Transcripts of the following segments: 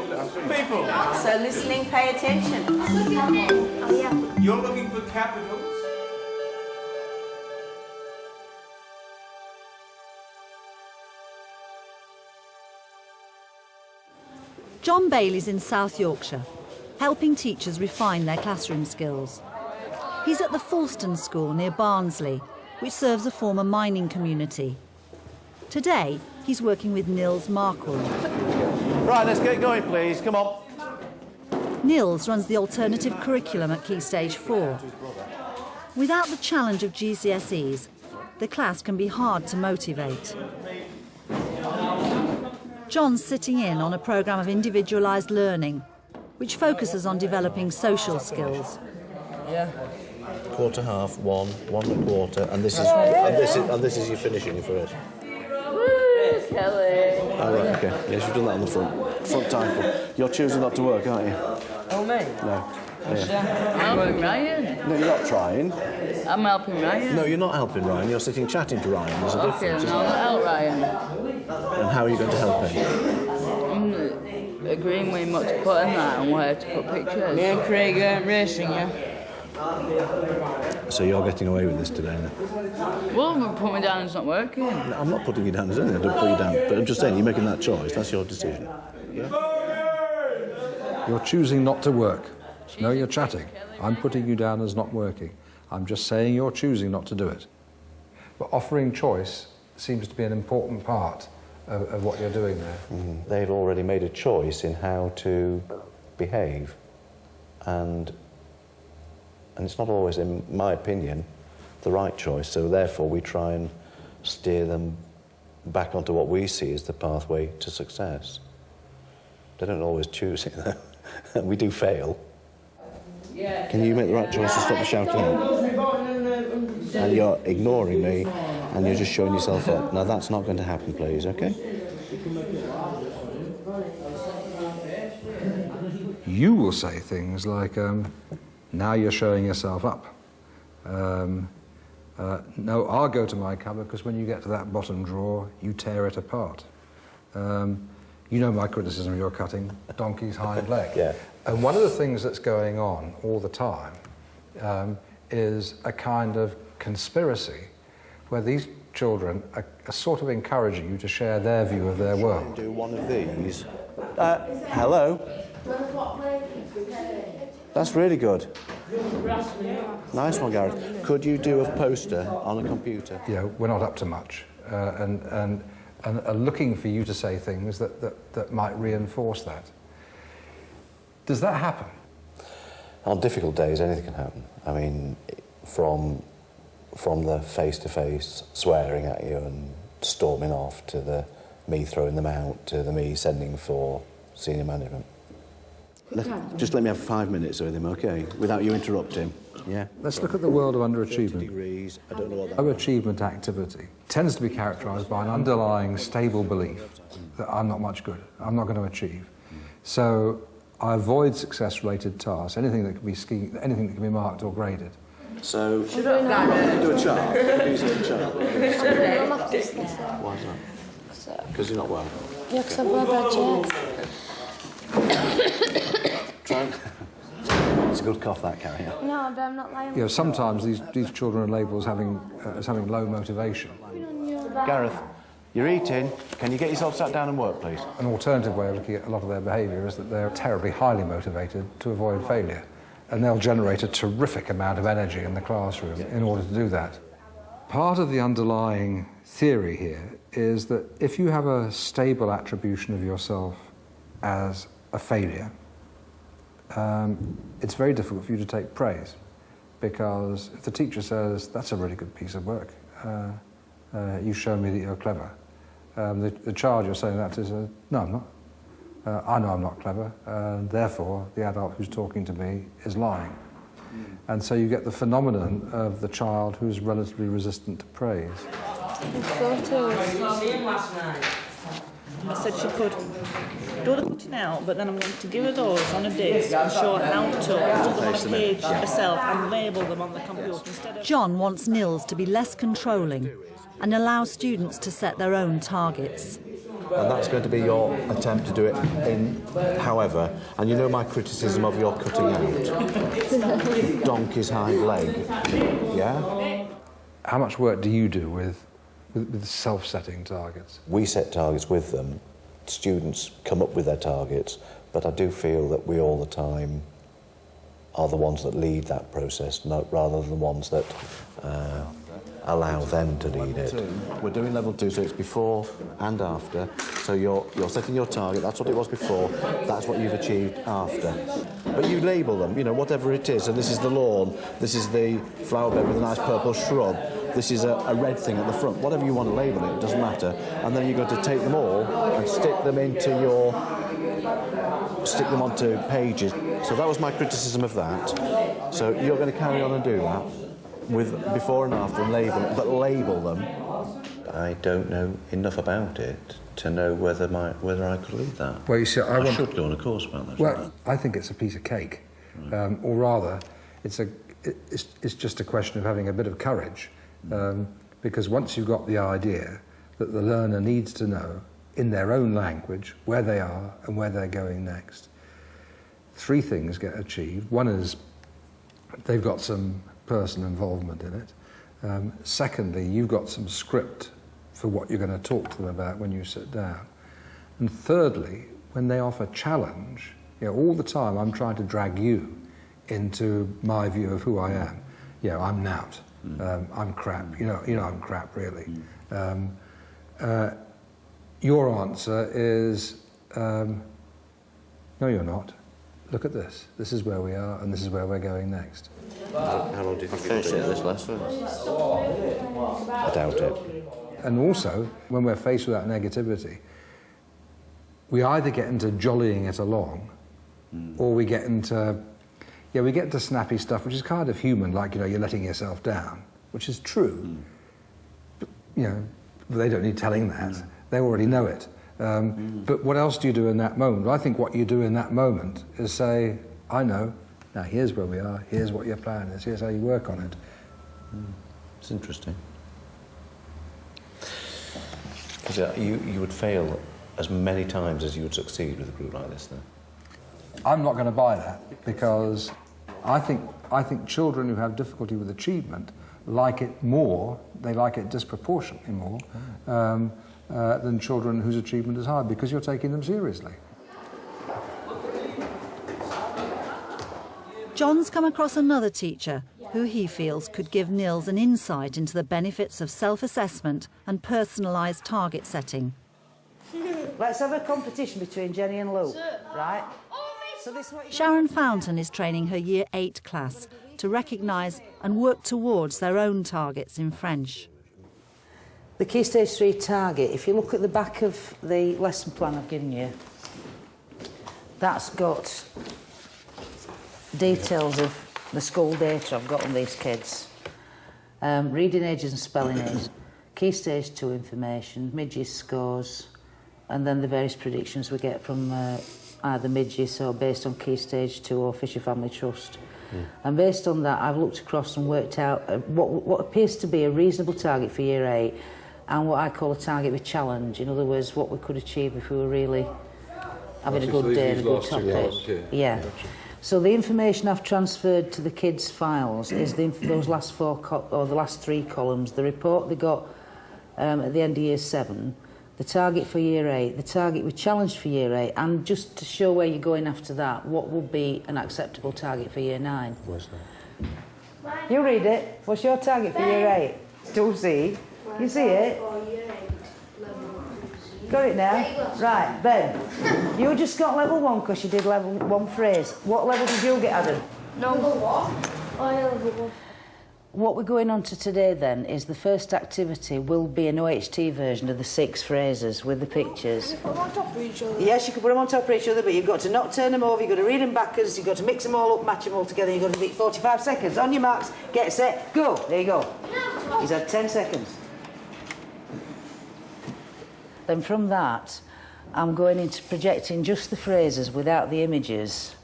People. So listening, pay attention. Oh, yeah. You're looking for capitals. John Bayley's in South Yorkshire, helping teachers refine their classroom skills. He's at the Fulston School near Barnsley, which serves a former mining community. Today, he's working with Nils Markle. Right, let's get going, please. Come on. Nils runs the alternative curriculum at Key Stage 4. Without the challenge of GCSEs, the class can be hard to motivate. John's sitting in on a programme of individualised learning, which focuses on developing social skills. Yeah. Quarter half, 1, 1 1/4, and this is your finishing for it. Woo, Kelly. Oh, right, okay. Yes, you've done that on the front title. You're choosing not to work, aren't you? Oh, me? No. Yeah. I'm helping Ryan. No, you're not trying. I'm helping Ryan. No, you're not helping Ryan. You're sitting chatting to Ryan. There's a difference. Okay, no, I'll help Ryan. And how are you going to help him? I'm agreeing with him what to put in that and where to put pictures. Me and Craig aren't racing, yeah? So you're getting away with this today, then? Well, put me down, it's not working. No, I'm not putting you down as anything. I don't put you down. But I'm just saying, you're making that choice. That's your decision. Yeah? You're choosing not to work. No, you're chatting. I'm putting you down as not working. I'm just saying you're choosing not to do it. But offering choice seems to be an important part of what you're doing there. They've already made a choice in how to behave. And it's not always, in my opinion, the right choice. So therefore we try and steer them back onto what we see as the pathway to success. They don't always choose it, though. We do fail. Can you make the right choice to stop the shouting out? And you're ignoring me, and you're just showing yourself up. Now that's not going to happen, please, okay? You will say things like, now you're showing yourself up. No, I'll go to my cupboard because when you get to that bottom drawer, you tear it apart. You know my criticism of your cutting, donkey's hind leg. Yeah. And one of the things that's going on all the time is a kind of conspiracy where these children are sort of encouraging you to share their view of their world. Do one of these. Hello? That's really good. Nice one, Gareth. Could you do a poster on a computer? You know, we're not up to much, and are looking for you to say things that might reinforce that. Does that happen? On difficult days, anything can happen. I mean, from the face-to-face swearing at you and storming off to the me throwing them out to the me sending for senior management. Just let me have 5 minutes with him, okay? Without you interrupting. Yeah. Let's look at the world of underachievement. Degrees. I don't know what that Low achievement activity tends to be characterised by an underlying stable belief that I'm not much good, I'm not going to achieve. So I avoid success-related tasks, anything that can be anything that can be marked or graded. So, should I do a chart? Use a chart. Why is that? Because you're not well. Yeah, because I've got bad Try and... It's a good cough, that, Carrie. No, but I'm not lying. You know, sometimes these children are labelled as having low motivation. Gareth, you're eating. Can you get yourself sat down and work, please? An alternative way of looking at a lot of their behaviour is that they're terribly highly motivated to avoid failure. And they'll generate a terrific amount of energy in the classroom in order to do that. Part of the underlying theory here is that if you have a stable attribution of yourself as a failure, it's very difficult for you to take praise, because if the teacher says, that's a really good piece of work, you show me that you're clever, the child you're saying that to says, no, I'm not. I know I'm not clever, and therefore the adult who's talking to me is lying. And so you get the phenomenon of the child who's relatively resistant to praise. I said she could do the cutting out, but then I'm going to give her those on a disc and show her how to put them on a page herself and label them on the computer instead of... John wants Nils to be less controlling and allow students to set their own targets. And that's going to be your attempt to do it in however. And you know my criticism of your cutting out. Donkey's hind leg. Yeah? How much work do you do with self-setting targets? We set targets with them. Students come up with their targets, but I do feel that we all the time are the ones that lead that process, rather than the ones that allow them to lead it. We're doing level 2, so it's before and after. So you're setting your target, that's what it was before, that's what you've achieved after. But you label them, you know, whatever it is. So this is the lawn, this is the flower bed with a nice purple shrub, this is a red thing at the front. Whatever you want to label it, it doesn't matter. And then you're going to take them all and stick them onto pages. So that was my criticism of that. So you're going to carry on and do that with before and after and label them. I don't know enough about it to know whether I could lead that. Well, you see, I should go on a course about that. Well, I think it's a piece of cake, or rather, it's just a question of having a bit of courage, because once you've got the idea that the learner needs to know in their own language where they are and where they're going next, 3 things get achieved. One is they've got some personal involvement in it. Secondly, you've got some script for what you're going to talk to them about when you sit down. And thirdly, when they offer challenge, you know, all the time I'm trying to drag you into my view of who I am. You know, I'm Nout. I'm crap. You know, I'm crap, really. Your answer is, no, you're not. Look at this. This is where we are, and this is where we're going next. How long did you finish it this lesson? I doubt it. And also, when we're faced with that negativity, we either get into jollying it along, or we get into snappy stuff, which is kind of human, like, you know, you're letting yourself down, which is true. But, you know, they don't need telling that. They already know it. But what else do you do in that moment? I think what you do in that moment is say, I know, now here's where we are, here's what your plan is, here's how you work on it. It's interesting. Because you would fail as many times as you would succeed with a group like this, then? I'm not going to buy that, because I think children who have difficulty with achievement like it more, they like it disproportionately more, than children whose achievement is high, because you're taking them seriously. John's come across another teacher who he feels could give Nils an insight into the benefits of self-assessment and personalised target setting. Let's have a competition between Jenny and Luke, right? Sharon Fountain is training her Year 8 class to recognise and work towards their own targets in French. The Key Stage 3 target, if you look at the back of the lesson plan I've given you, that's got details of the school data I've got on these kids. Reading ages and spelling ages, Key Stage 2 information, mid-year scores, and then the various predictions we get from either mid-year or based on Key Stage 2 or Fisher Family Trust. And based on that, I've looked across and worked out what appears to be a reasonable target for Year 8 and what I call a target with challenge. In other words, what we could achieve if we were really having a good day and a good topic. Yeah. So the information I've transferred to the kids' files is those last the last 3 columns, the report they got at the end of Year 7, the target for Year 8, the target with challenge for Year 8, and just to show where you're going after that, what would be an acceptable target for Year 9. Where's that? You read it. What's your target for Year 8? 2C. You see it? Got it now? Right, Ben. You just got level 1 because you did level 1 phrase. What level did you get, Adam? Number 1. Oh, yeah, level 1. What we're going on to today then is the first activity will be an OHT version of the 6 phrases with the pictures. Put them on top of each other. Yes, you can put them on top of each other, but you've got to not turn them over, you've got to read them backwards, you've got to mix them all up, match them all together, you've got to beat 45 seconds. On your marks, get set, go. There you go. He's had 10 seconds. Then from that, I'm going into projecting just the phrases without the images,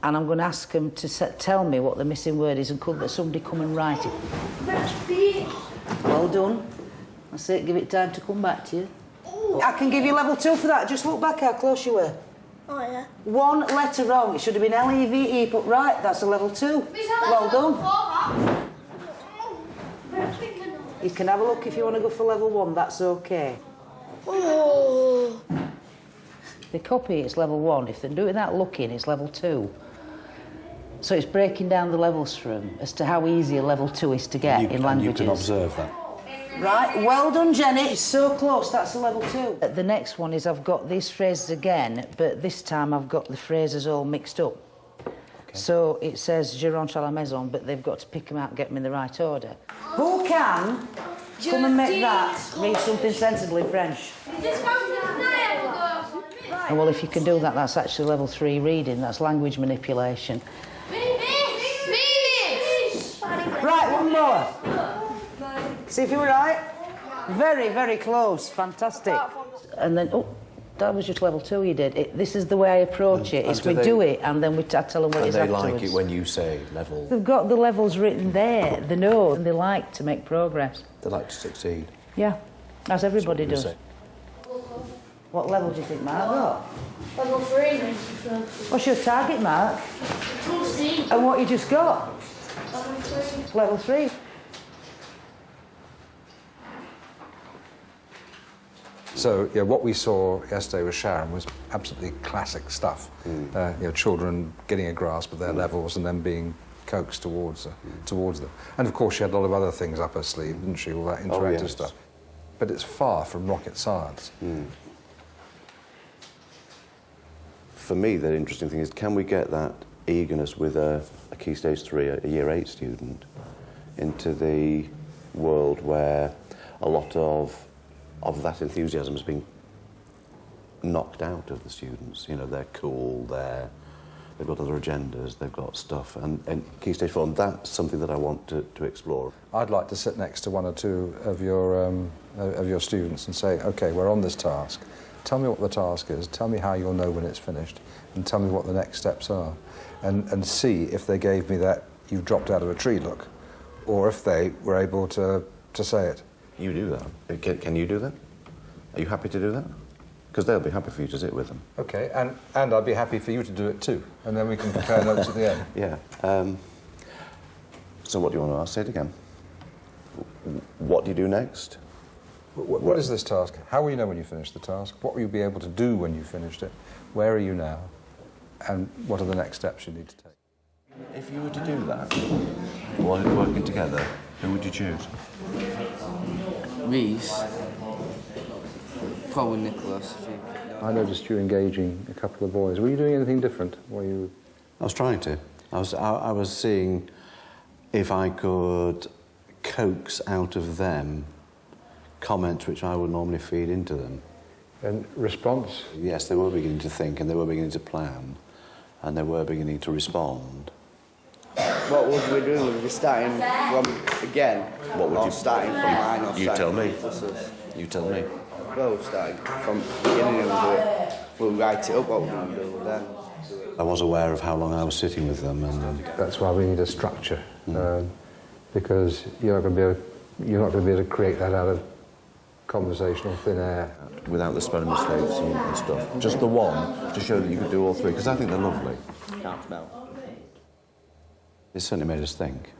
and I'm going to ask them to tell me what the missing word is, and could somebody come and write it. Well done. That's it, give it time to come back to you. I can give you level 2 for that. Just look back how close you were. Oh, yeah. One letter wrong. It should have been L-E-V-E, but right, that's a level 2. Well done. You can have a look if you want to go for level 1, that's okay. Oh. They copy, it's level 1. If they're doing that looking, it's level 2. So it's breaking down the levels for them as to how easy a level 2 is to get in languages. You can observe that. Right, well done, Jenny. It's so close, that's a level 2. The next one is I've got these phrases again, but this time I've got the phrases all mixed up. Okay. So it says je rentre à la maison, but they've got to pick them out and get them in the right order. Who can come and make that read something sensible in French? And well, if you can do that, that's actually level 3 reading. That's language manipulation. Right, one more. See if you were right. Very, very close. Fantastic. And then, oh, that was just level 2 you did. This is the way I approach it. It's we do it and then I tell them what it is afterwards. And they like it when you say level? They've got the levels written there, they know, and they like to make progress. They like to succeed. Yeah, as everybody That's does. What level do you think Mark got? Level 3. What's your target, Mark? And what you just got? Level 3. Level 3. So, yeah, what we saw yesterday with Sharon was absolutely classic stuff. Children getting a grasp of their levels and then being coaxed towards them. And of course, she had a lot of other things up her sleeve, didn't she? All that interactive stuff. But it's far from rocket science. For me, the interesting thing is, can we get that eagerness with a Key Stage 3, a Year 8 student, into the world where a lot of that enthusiasm has been knocked out of the students. You know, they're cool, they've got other agendas, they've got stuff, and Key Stage 4, and that's something that I want to explore. I'd like to sit next to one or two of your students and say, OK, we're on this task. Tell me what the task is, tell me how you'll know when it's finished, and tell me what the next steps are. And see if they gave me that you've dropped out of a tree look, or if they were able to say it. You do that. Can you do that? Are you happy to do that? Because they'll be happy for you to sit with them. OK, and I'd be happy for you to do it too, and then we can compare notes at the end. Yeah. So what do you want to ask? Say it again. What do you do next? What is this task? How will you know when you finish the task? What will you be able to do when you finished it? Where are you now? And what are the next steps you need to take? If you were to do that, while working together, who would you choose? Reese. Probably Nicholas. I noticed you engaging a couple of boys. Were you doing anything different? I was trying to. I was seeing if I could coax out of them comments which I would normally feed into them. And response? Yes, they were beginning to think and they were beginning to plan and they were beginning to respond. What would we do? Would we starting from again? What would you starting from mine or you tell me. You tell me. Well, starting from the beginning and we'll write it up what we're going to do then. I was aware of how long I was sitting with them and that's why we need a structure because you're not going to be able to create that out of conversational thin air. Without the spelling mistakes and stuff. Just the one to show that you could do all three because I think they're lovely. Can't spell. It certainly made us think.